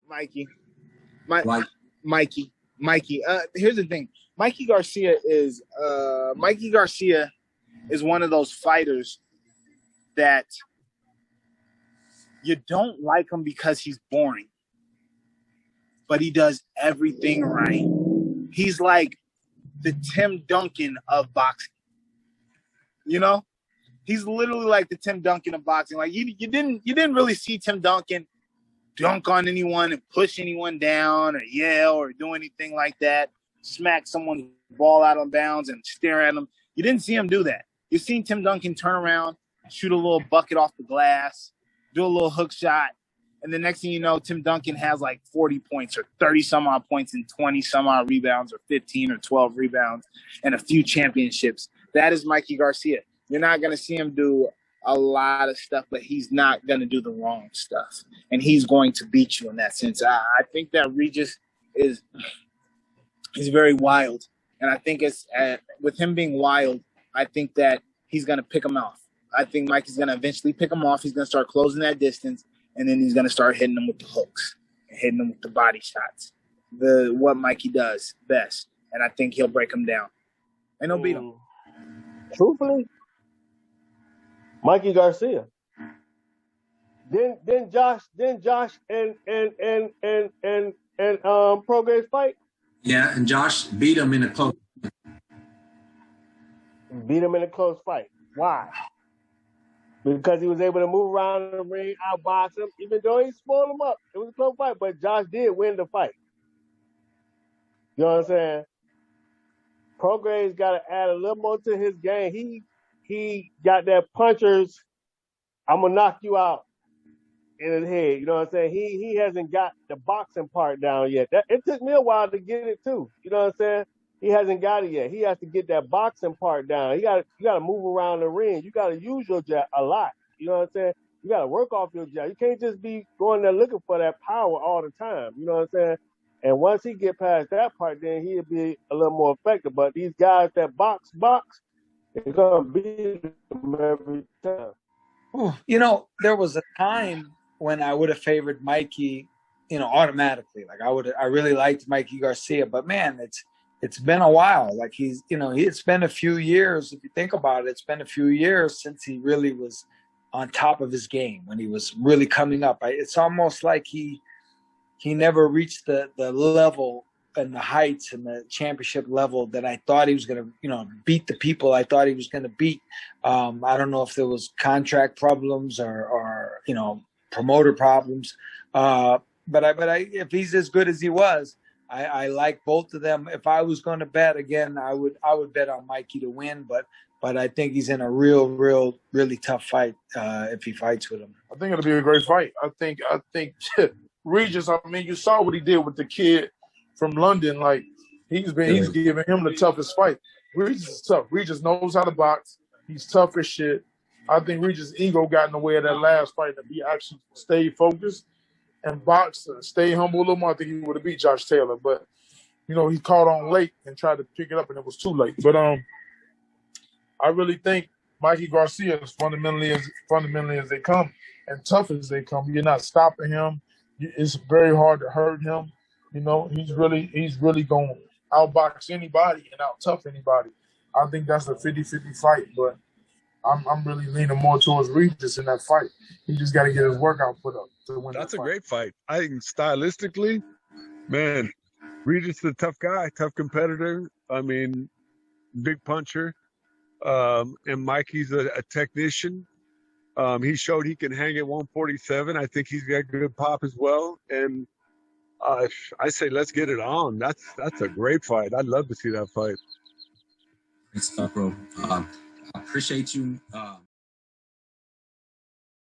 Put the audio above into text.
Mikey. Mikey. Here's the thing. Mikey Garcia is one of those fighters that you don't like him because he's boring, but he does everything right. He's like the Tim Duncan of boxing. You know, he's literally like the Tim Duncan of boxing. Like you didn't really see Tim Duncan dunk on anyone and push anyone down or yell or do anything like that. Smack someone's ball out of bounds and stare at them. You didn't see him do that. You've seen Tim Duncan turn around, shoot a little bucket off the glass, do a little hook shot, and the next thing you know, Tim Duncan has like 40 points or 30-some-odd points and 20-some-odd rebounds or 15 or 12 rebounds and a few championships. That is Mikey Garcia. You're not going to see him do a lot of stuff, but he's not going to do the wrong stuff, and he's going to beat you in that sense. I think that Regis is very wild, and I think it's with him being wild, I think that he's going to pick him off. I think Mike is going to eventually pick him off. He's going to start closing that distance, and then he's going to start hitting him with the hooks and hitting him with the body shots, what Mikey does best. And I think he'll break him down, and he'll beat him. Truthfully, Mikey Garcia. Then Josh and Prograis fight. Yeah, and Josh beat him in a close. Fight. Why? Because he was able to move around the ring, outbox him, even though he spoiled him up. It was a close fight, but Josh did win the fight. You know what I'm saying? Prograis got to add a little more to his game. He got that puncher's, I'm going to knock you out in his head. You know what I'm saying? He hasn't got the boxing part down yet. It took me a while to get it too. You know what I'm saying? He hasn't got it yet. He has to get that boxing part down. You got to move around the ring. You got to use your jab a lot. You know what I'm saying? You got to work off your jab. You can't just be going there looking for that power all the time. You know what I'm saying? And once he get past that part, then he'll be a little more effective. But these guys that box, they're going to beat him every time. You know, there was a time when I would have favored Mikey, you know, automatically. Like I really liked Mikey Garcia, but man, it's been a while. Like it's been a few years. If you think about it, it's been a few years since he really was on top of his game, when he was really coming up. It's almost like he never reached the level and the heights and the championship level that I thought he was going to, beat the people I thought he was going to beat. I don't know if there was contract problems or promoter problems. But if he's as good as he was, I like both of them. If I was going to bet again, I would bet on Mikey to win, but I think he's in a really tough fight if he fights with him. I think it'll be a great fight. I think Regis, I mean, you saw what he did with the kid from London. Like he's giving him the toughest fight. Regis is tough. Regis knows how to box. He's tough as shit. I think Regis' ego got in the way of that last fight. If he actually stayed focused and boxed, stay humble a little more, I think he would have beat Josh Taylor. But he caught on late and tried to pick it up, and it was too late. But I really think Mikey Garcia is fundamentally as they come and tough as they come. You're not stopping him. It's very hard to hurt him. He's really going to outbox anybody and out-tough anybody. I think that's a 50-50 fight, but I'm really leaning more towards Regis in that fight. He just got to get his workout put up to win. That's a great fight. I think stylistically, man, Regis is a tough guy, tough competitor. I mean, big puncher. And Mikey's a technician. He showed he can hang at 147. I think he's got good pop as well. And I say let's get it on. That's a great fight. I'd love to see that fight. Great stuff, bro. I appreciate you